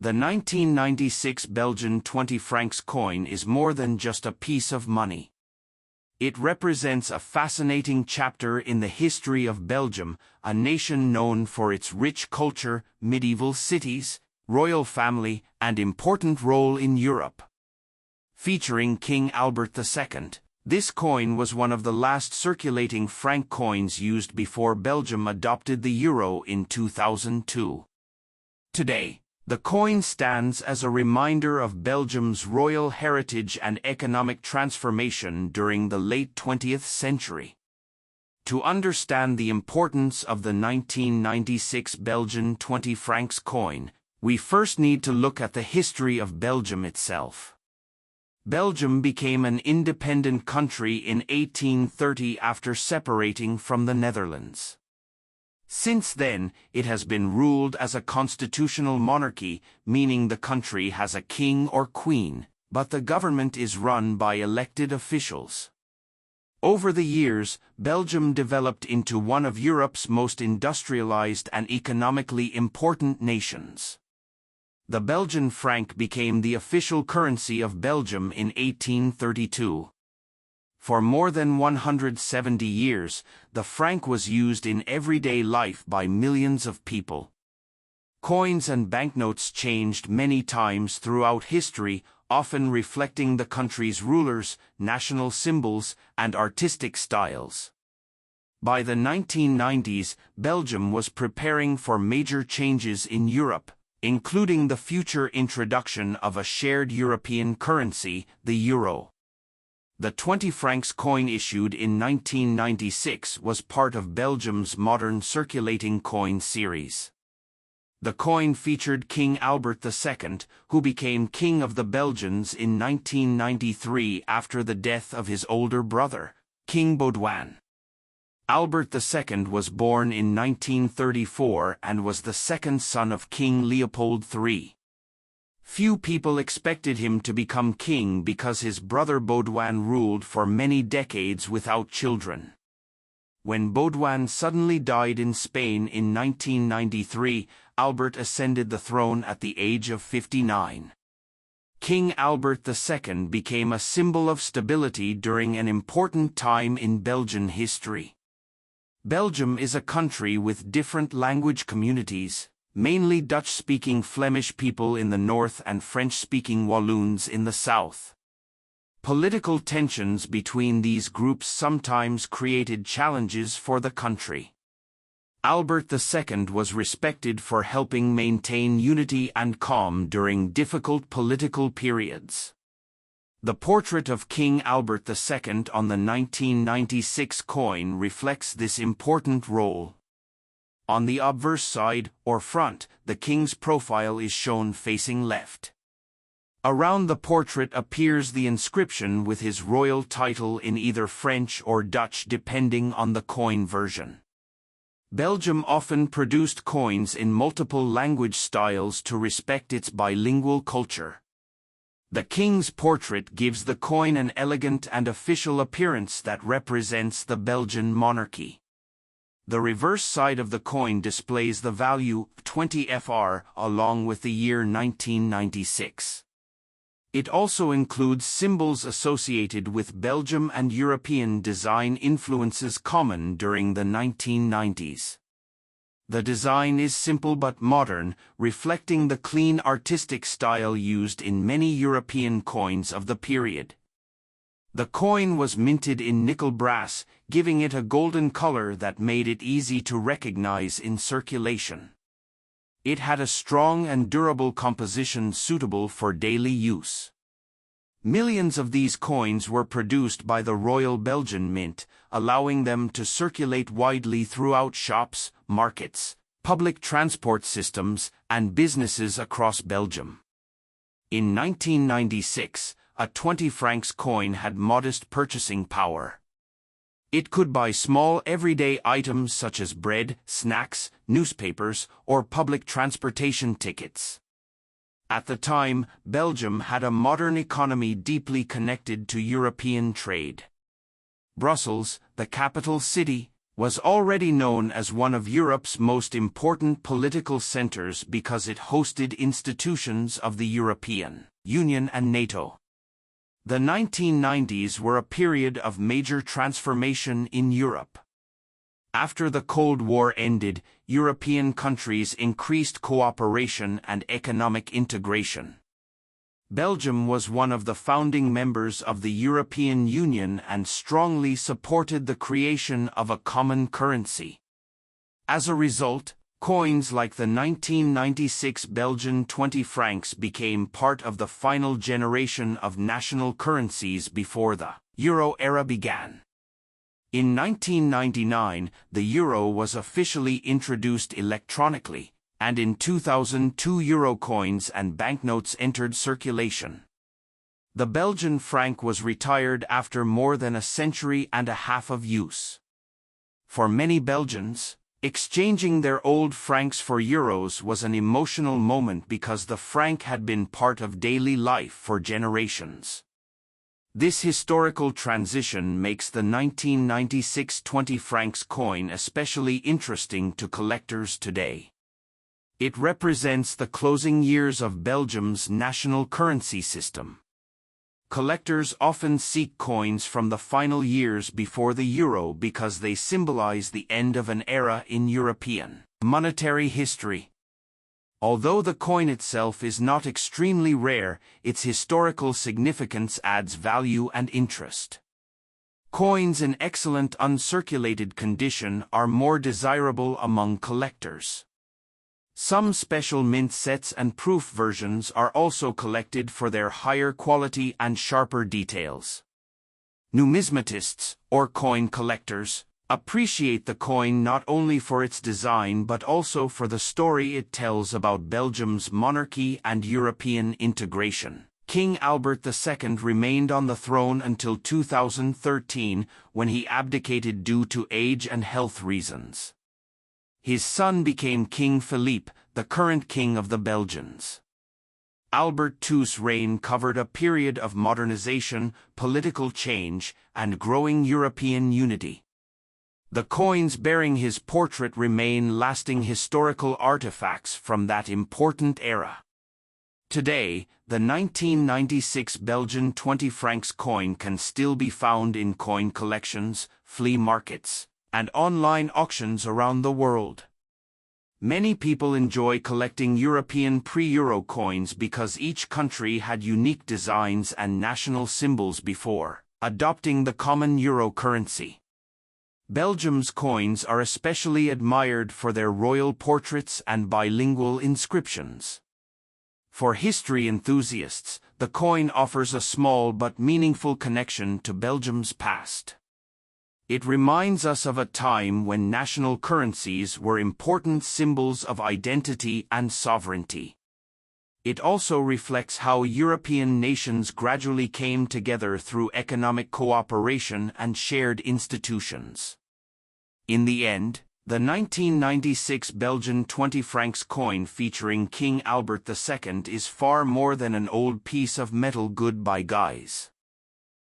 The 1996 Belgian 20 francs coin is more than just a piece of money. It represents a fascinating chapter in the history of Belgium, a nation known for its rich culture, medieval cities, royal family, and important role in Europe. Featuring King Albert II, this coin was one of the last circulating franc coins used before Belgium adopted the euro in 2002. Today, the coin stands as a reminder of Belgium's royal heritage and economic transformation during the late 20th century. To understand the importance of the 1996 Belgian 20 francs coin, we first need to look at the history of Belgium itself. Belgium became an independent country in 1830 after separating from the Netherlands. Since then, it has been ruled as a constitutional monarchy, meaning the country has a king or queen, but the government is run by elected officials. Over the years, Belgium developed into one of Europe's most industrialized and economically important nations. The Belgian franc became the official currency of Belgium in 1832. For more than 170 years, the franc was used in everyday life by millions of people. Coins and banknotes changed many times throughout history, often reflecting the country's rulers, national symbols, and artistic styles. By the 1990s, Belgium was preparing for major changes in Europe, including the future introduction of a shared European currency, the euro. The 20 francs coin issued in 1996 was part of Belgium's modern circulating coin series. The coin featured King Albert II, who became King of the Belgians in 1993 after the death of his older brother, King Baudouin. Albert II was born in 1934 and was the second son of King Leopold III. Few people expected him to become king because his brother Baudouin ruled for many decades without children. When Baudouin suddenly died in Spain in 1993, Albert ascended the throne at the age of 59. King Albert II became a symbol of stability during an important time in Belgian history. Belgium is a country with different language communities, mainly Dutch-speaking Flemish people in the north and French-speaking Walloons in the south. Political tensions between these groups sometimes created challenges for the country. Albert II was respected for helping maintain unity and calm during difficult political periods. The portrait of King Albert II on the 1996 coin reflects this important role. On the obverse side, or front, the king's profile is shown facing left. Around the portrait appears the inscription with his royal title in either French or Dutch depending on the coin version. Belgium often produced coins in multiple language styles to respect its bilingual culture. The king's portrait gives the coin an elegant and official appearance that represents the Belgian monarchy. The reverse side of the coin displays the value 20 FR along with the year 1996. It also includes symbols associated with Belgium and European design influences common during the 1990s. The design is simple but modern, reflecting the clean artistic style used in many European coins of the period. The coin was minted in nickel brass, giving it a golden color that made it easy to recognize in circulation. It had a strong and durable composition suitable for daily use. Millions of these coins were produced by the Royal Belgian Mint, allowing them to circulate widely throughout shops, markets, public transport systems, and businesses across Belgium. In 1996, a 20 francs coin had modest purchasing power. It could buy small everyday items such as bread, snacks, newspapers, or public transportation tickets. At the time, Belgium had a modern economy deeply connected to European trade. Brussels, the capital city, was already known as one of Europe's most important political centers because it hosted institutions of the European Union and NATO. The 1990s were a period of major transformation in Europe. After the Cold War ended, European countries increased cooperation and economic integration. Belgium was one of the founding members of the European Union and strongly supported the creation of a common currency. As a result, coins like the 1996 Belgian 20 francs became part of the final generation of national currencies before the euro era began. In 1999, the euro was officially introduced electronically, and in 2002 euro coins and banknotes entered circulation. The Belgian franc was retired after more than a century and a half of use. For many Belgians, exchanging their old francs for euros was an emotional moment because the franc had been part of daily life for generations. This historical transition makes the 1996 20 francs coin especially interesting to collectors today. It represents the closing years of Belgium's national currency system. Collectors often seek coins from the final years before the euro because they symbolize the end of an era in European monetary history. Although the coin itself is not extremely rare, its historical significance adds value and interest. Coins in excellent uncirculated condition are more desirable among collectors. Some special mint sets and proof versions are also collected for their higher quality and sharper details. Numismatists, or coin collectors, appreciate the coin not only for its design but also for the story it tells about Belgium's monarchy and European integration. King Albert II remained on the throne until 2013, when he abdicated due to age and health reasons. His son became King Philippe, the current king of the Belgians. Albert II's reign covered a period of modernization, political change, and growing European unity. The coins bearing his portrait remain lasting historical artifacts from that important era. Today, the 1996 Belgian 20 francs coin can still be found in coin collections, flea markets, and online auctions around the world. Many people enjoy collecting European pre-euro coins because each country had unique designs and national symbols before adopting the common euro currency. Belgium's coins are especially admired for their royal portraits and bilingual inscriptions. For history enthusiasts, the coin offers a small but meaningful connection to Belgium's past. It reminds us of a time when national currencies were important symbols of identity and sovereignty. It also reflects how European nations gradually came together through economic cooperation and shared institutions. In the end, the 1996 Belgian 20 francs coin featuring King Albert II is far more than an old piece of metal good by guys.